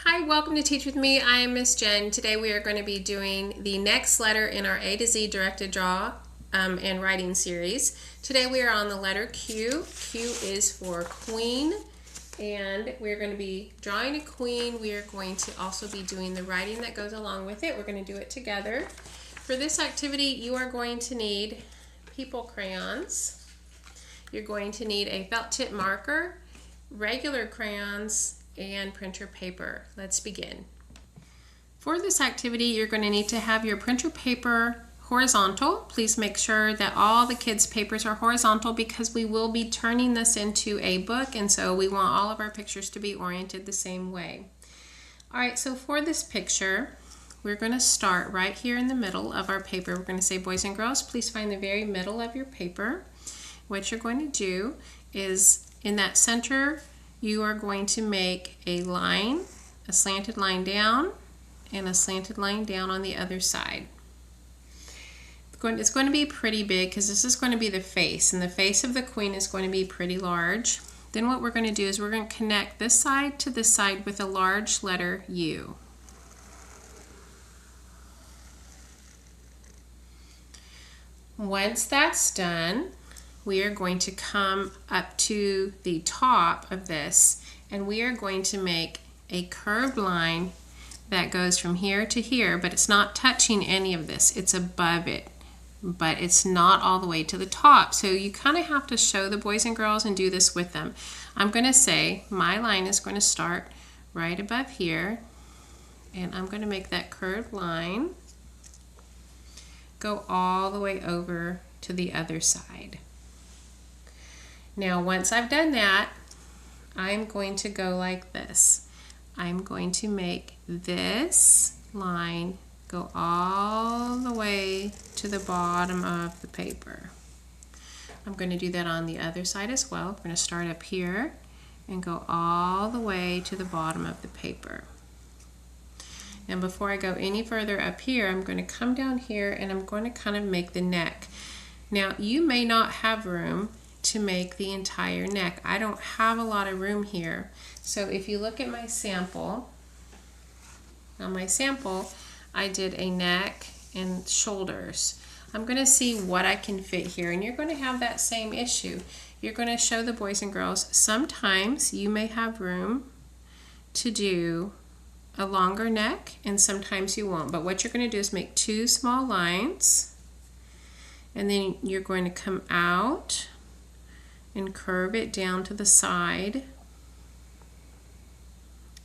Hi, welcome to Teach With Me. I am Miss Jen. Today we are going to be doing the next letter in our A to Z directed draw and writing series. Today we are on the letter Q. Q is for Queen, and we're going to be drawing a queen. We are going to also be doing the writing that goes along with it. We're going to do it together. For this activity, you are going to need people crayons. You're going to need a felt tip marker, regular crayons, and printer paper. Let's begin. For this activity, you're going to need to have your printer paper horizontal. Please make sure that all the kids' papers are horizontal because we will be turning this into a book, and so we want all of our pictures to be oriented the same way. Alright, so for this picture, we're going to start right here in the middle of our paper. We're going to say, boys and girls, please find the very middle of your paper. What you're going to do is in that center, you are going to make a line, a slanted line down, and a slanted line down on the other side. It's going to be pretty big because this is going to be the face, and the face of the queen is going to be pretty large. Then what we're going to do is we're going to connect this side to this side with a large letter U. Once that's done, we are going to come up to the top of this, and we are going to make a curved line that goes from here to here, but it's not touching any of this. It's above it, but it's not all the way to the top. So you kind of have to show the boys and girls and do this with them. I'm going to say my line is going to start right above here, and I'm going to make that curved line go all the way over to the other side. Now, once I've done that, I'm going to go like this. I'm going to make this line go all the way to the bottom of the paper. I'm going to do that on the other side as well. We're going to start up here and go all the way to the bottom of the paper. And before I go any further up here, I'm going to come down here and I'm going to kind of make the neck. Now, you may not have room to make the entire neck. I don't have a lot of room here. So if you look at my sample, on my sample, I did a neck and shoulders. I'm going to see what I can fit here, and you're going to have that same issue. You're going to show the boys and girls, sometimes you may have room to do a longer neck, and sometimes you won't. But what you're going to do is make two small lines, and then you're going to come out and curve it down to the side.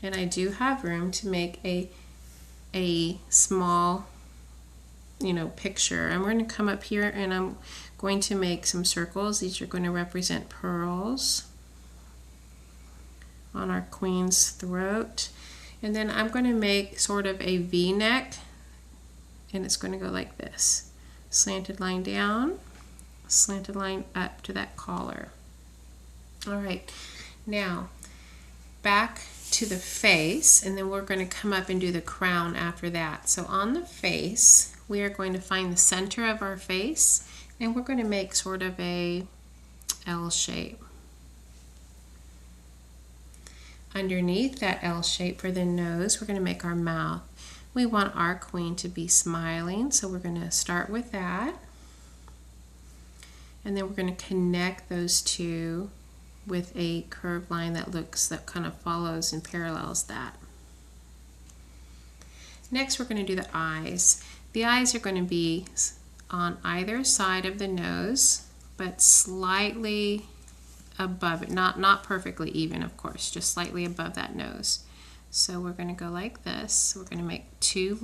And I do have room to make a small, picture. I'm going to come up here and I'm going to make some circles. These are going to represent pearls on our queen's throat. And then I'm going to make sort of a V-neck, and it's going to go like this. Slanted line down, slanted line up to that collar. All right, now back to the face, and then we're going to come up and do the crown after that. So on the face, we are going to find the center of our face, and we're going to make sort of a L shape. Underneath that L shape for the nose, we're going to make our mouth. We want our queen to be smiling, so we're going to start with that. And then we're going to connect those two with a curved line that kind of follows and parallels that. Next, we're going to do the eyes. The eyes are going to be on either side of the nose, but slightly above it, not perfectly even, of course, just slightly above that nose. So we're going to go like this. We're going to make two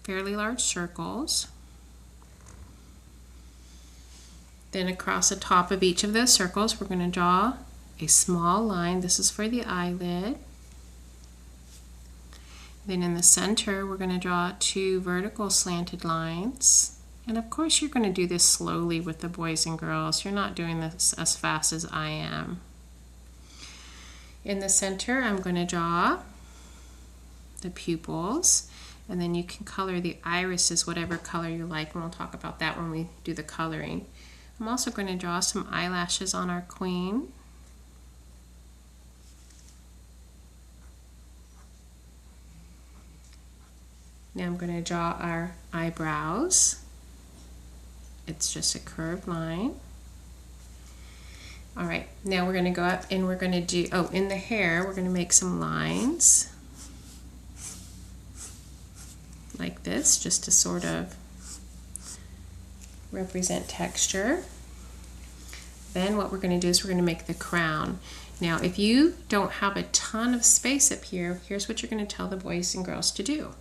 fairly large circles. Then across the top of each of those circles, we're going to draw a small line. This is for the eyelid. Then in the center, we're going to draw two vertical slanted lines. And of course, you're going to do this slowly with the boys and girls. You're not doing this as fast as I am. In the center, I'm going to draw the pupils. And then you can color the irises whatever color you like, and we'll talk about that when we do the coloring. I'm also going to draw some eyelashes on our queen. Now I'm going to draw our eyebrows. It's just a curved line. All right, now we're going to go up and we're going to do, oh, in the hair, we're going to make some lines like this, just to sort of represent texture. Then what we're going to do is we're going to make the crown. Now, if you don't have a ton of space up here, here's what you're going to tell the boys and girls to do.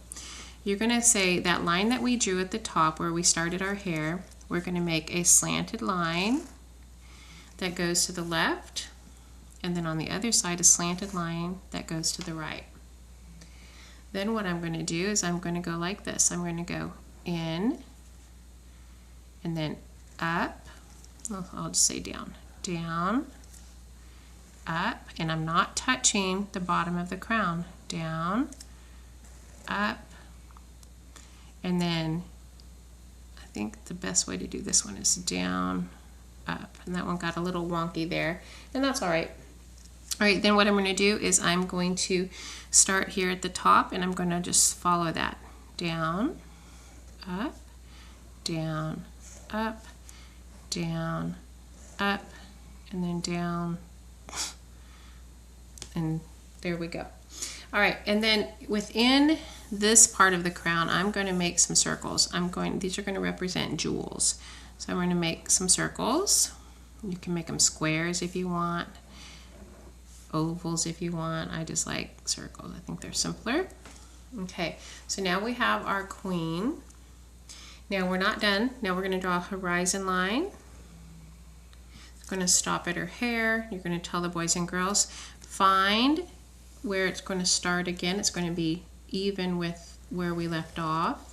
You're going to say that line that we drew at the top where we started our hair, we're going to make a slanted line that goes to the left, and then on the other side a slanted line that goes to the right. Then what I'm going to do is I'm going to go like this. I'm going to go in and then up. Well, I'll just say down, down, up, and I'm not touching the bottom of the crown. Down, up, and then I think the best way to do this one is down, up, and that one got a little wonky there, and that's all right. All right, then what I'm going to do is I'm going to start here at the top, and I'm going to just follow that. Down, up, down, up, down, up, and then down, and there we go. All right, and then within this part of the crown, I'm going to make some circles. These are going to represent jewels. So I'm going to make some circles. You can make them squares if you want, ovals if you want. I just like circles. I think they're simpler. Okay, so now we have our queen. Now we're not done. Now we're going to draw a horizon line. It's going to stop at her hair. You're going to tell the boys and girls, find where it's going to start again. It's going to be even with where we left off.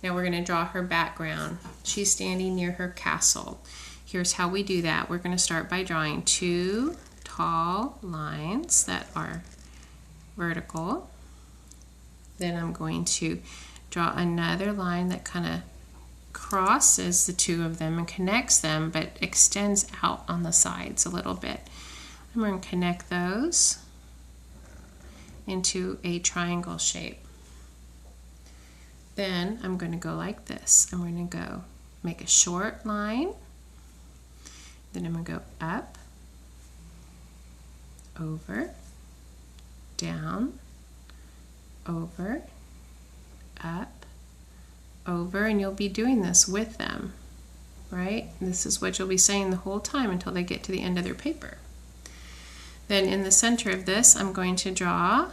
Now we're going to draw her background. She's standing near her castle. Here's how we do that. We're going to start by drawing two tall lines that are vertical. Then I'm going to draw another line that kind of crosses the two of them and connects them, but extends out on the sides a little bit. I'm going to connect those into a triangle shape. Then I'm going to go like this. I'm going to go make a short line. Then I'm going to go up, over, down, over, up, over, and you'll be doing this with them, right? This is what you'll be saying the whole time until they get to the end of their paper. Then in the center of this, I'm going to draw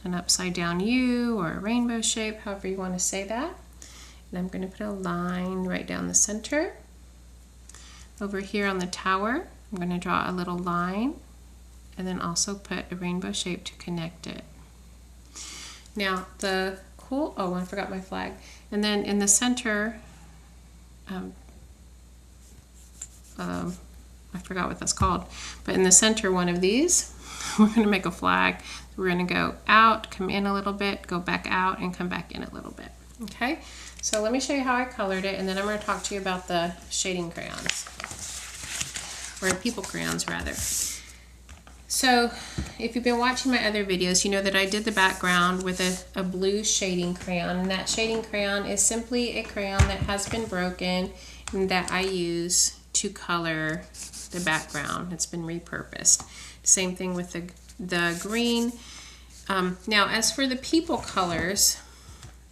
an upside down U or a rainbow shape, however you want to say that. And I'm going to put a line right down the center. Over here on the tower, I'm going to draw a little line and then also put a rainbow shape to connect it. Now the cool, oh, I forgot my flag. And then in the center, I forgot what that's called, but in the center one of these, we're going to make a flag. We're going to go out, come in a little bit, go back out, and come back in a little bit. Okay, so let me show you how I colored it, and then I'm going to talk to you about the shading crayons, or people crayons rather. So if you've been watching my other videos, you know that I did the background with a blue shading crayon, and that shading crayon is simply a crayon that has been broken and that I use to color the background. It's been repurposed. Same thing with the green. Now as for the people colors,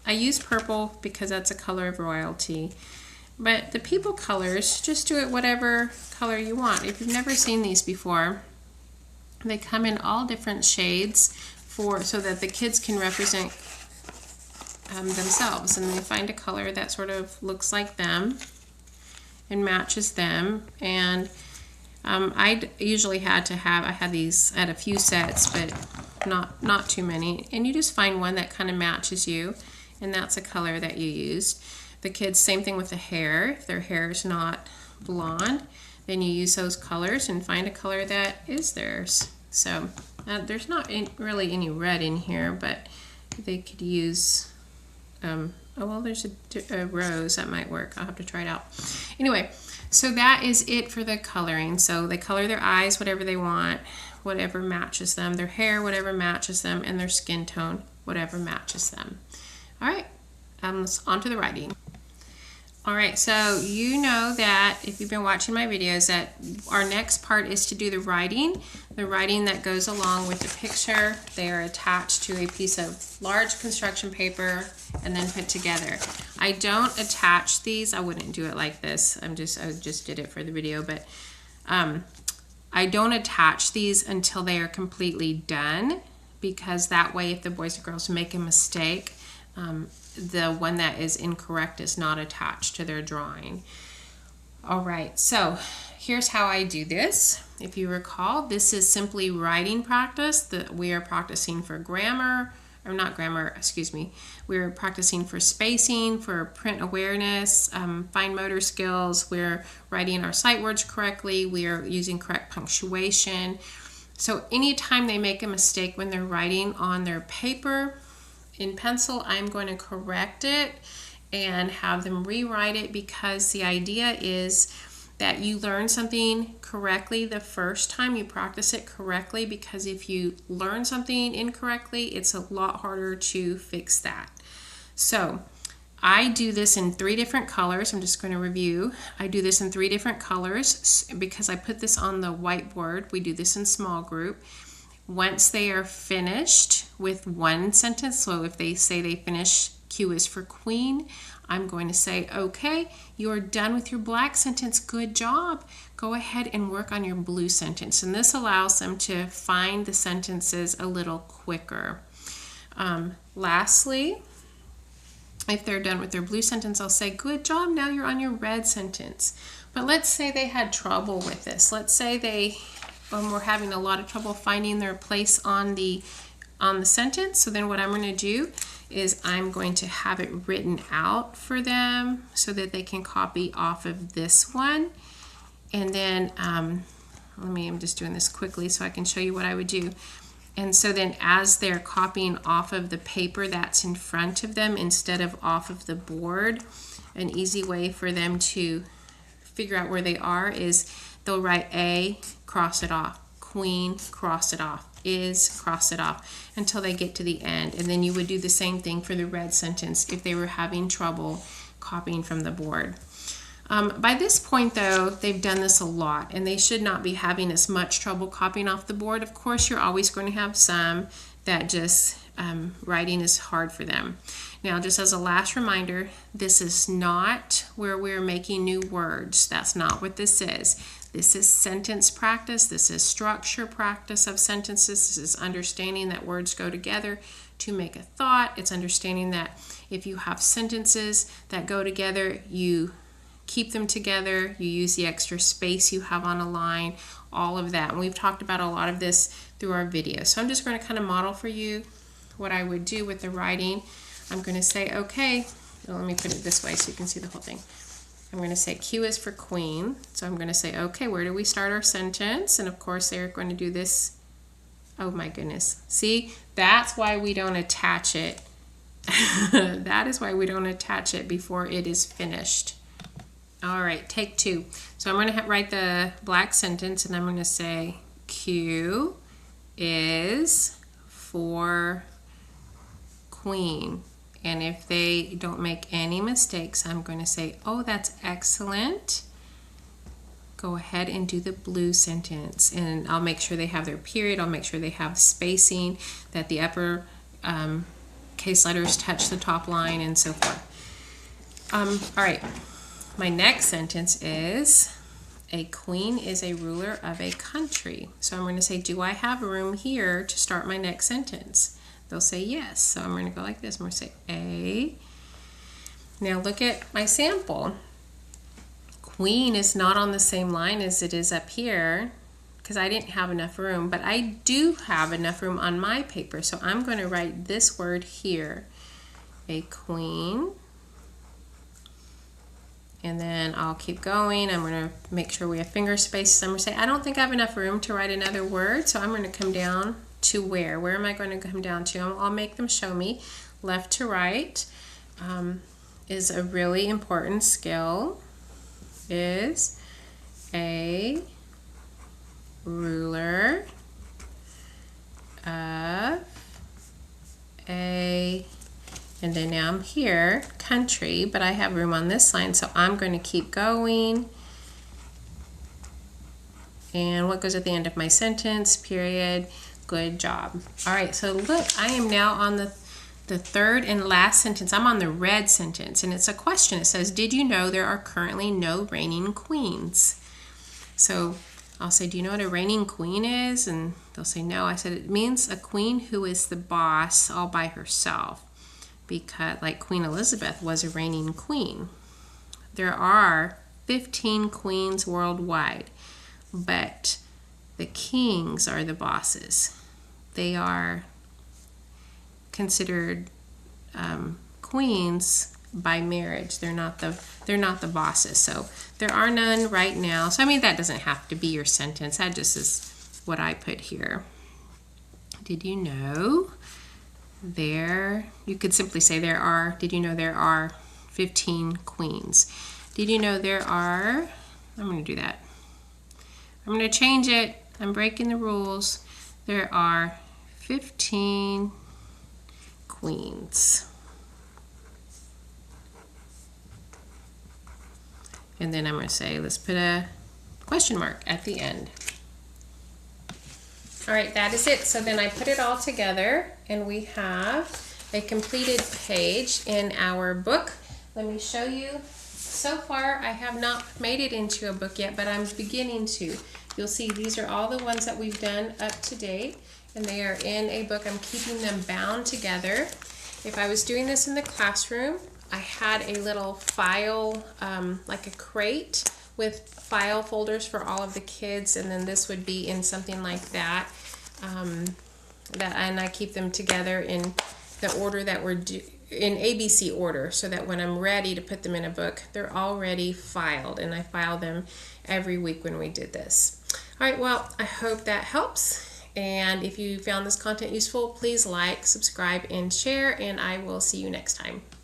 I use purple because that's a color of royalty. But the people colors, just do it whatever color you want. If you've never seen these before, they come in all different shades so that the kids can represent themselves, and they find a color that sort of looks like them and matches them. And I usually had these at a few sets, but not too many. And you just find one that kind of matches you, and that's a color that you used. The kids, same thing with the hair. If their hair is not blonde, then you use those colors and find a color that is theirs. So there's not really any red in here, but they could use, oh well, there's a rose that might work. I'll have to try it out. Anyway, so that is it for the coloring. So they color their eyes whatever they want, whatever matches them, their hair whatever matches them, and their skin tone whatever matches them. All right, on to the writing. All right, so you know that if you've been watching my videos that our next part is to do the writing that goes along with the picture. They are attached to a piece of large construction paper and then put together. I don't attach these. I wouldn't do it like this. I just did it for the video, but I don't attach these until they are completely done, because that way if the boys or girls make a mistake, the one that is incorrect is not attached to their drawing. All right, so here's how I do this. If you recall, this is simply writing practice that we are practicing for grammar, or not grammar, excuse me. We're practicing for spacing, for print awareness, fine motor skills. We're writing our sight words correctly. We are using correct punctuation. So anytime they make a mistake when they're writing on their paper, in pencil, I'm going to correct it and have them rewrite it, because the idea is that you learn something correctly the first time, you practice it correctly, because if you learn something incorrectly, it's a lot harder to fix that. So I do this in 3 different colors. I'm just going to review. I do this in 3 different colors because I put this on the whiteboard. We do this in small group. Once they are finished with one sentence, so if they say they finish Q is for queen, I'm going to say, okay, you're done with your black sentence. Good job. Go ahead and work on your blue sentence. And this allows them to find the sentences a little quicker. Lastly, if they're done with their blue sentence, I'll say, good job, now you're on your red sentence. But let's say they had trouble with this. Let's say they were having a lot of trouble finding their place on the sentence. So then what I'm going to do is I'm going to have it written out for them so that they can copy off of this one. And then, I'm just doing this quickly so I can show you what I would do. And so then as they're copying off of the paper that's in front of them instead of off of the board, an easy way for them to figure out where they are is they'll write A, cross it off, queen, cross it off, is, cross it off, until they get to the end. And then you would do the same thing for the red sentence if they were having trouble copying from the board. By this point, though, they've done this a lot, and they should not be having as much trouble copying off the board. Of course, you're always going to have some that just writing is hard for them. Now, just as a last reminder, this is not where we're making new words. That's not what this is. This is sentence practice. This is structure practice of sentences. This is understanding that words go together to make a thought. It's understanding that if you have sentences that go together, you keep them together. You use the extra space you have on a line, all of that. And we've talked about a lot of this through our videos. So I'm just going to kind of model for you what I would do with the writing. I'm going to say, okay, well, let me put it this way so you can see the whole thing. I'm going to say Q is for queen. So I'm going to say, okay, where do we start our sentence? And of course, they're going to do this. Oh my goodness. See, that's why we don't attach it. That is why we don't attach it before it is finished. All right, take 2. So I'm going to write the black sentence, and I'm going to say Q is for queen. And if they don't make any mistakes, I'm going to say, oh, that's excellent. Go ahead and do the blue sentence. And I'll make sure they have their period. I'll make sure they have spacing, that the upper case letters touch the top line, and so forth. All right. My next sentence is, a queen is a ruler of a country. So I'm going to say, do I have room here to start my next sentence? They'll say yes. So I'm going to go like this. I'm going to say A. Now look at my sample. Queen is not on the same line as it is up here because I didn't have enough room, but I do have enough room on my paper. So I'm going to write this word here, a queen. And then I'll keep going. I'm going to make sure we have finger spaces. I'm going to say, I don't think I have enough room to write another word, so I'm going to come down to where? Where am I going to come down to? I'll make them show me. Left to right is a really important skill. Is a ruler of a And then now I'm here, country, but I have room on this line, so I'm going to keep going. And what goes at the end of my sentence? Period. Good job. All right, so look, I am now on the third and last sentence. I'm on the red sentence, and it's a question. It says, did you know there are currently no reigning queens? So I'll say, do you know what a reigning queen is? And they'll say, no. I said, it means a queen who is the boss all by herself, because like Queen Elizabeth was a reigning queen. There are 15 queens worldwide, but the kings are the bosses. They are considered queens by marriage. They're not the bosses. So there are none right now. So I mean, that doesn't have to be your sentence. That just is what I put here. Did you know there? You could simply say there are. Did you know there are 15 queens? Did you know there are? I'm going to do that. I'm going to change it. I'm breaking the rules. There are 15 queens. And then I'm going to say, let's put a question mark at the end. All right, that is it. So then I put it all together, and we have a completed page in our book. Let me show you. So far, I have not made it into a book yet, but I'm beginning to. You'll see these are all the ones that we've done up to date, and they are in a book. I'm keeping them bound together. If I was doing this in the classroom, I had a little file, like a crate with file folders for all of the kids, and then this would be in something like that. And I keep them together in the order that we're in ABC order, so that when I'm ready to put them in a book, they're already filed, and I file them every week when we did this. All right, well, I hope that helps. And if you found this content useful, please like, subscribe, and share, and I will see you next time.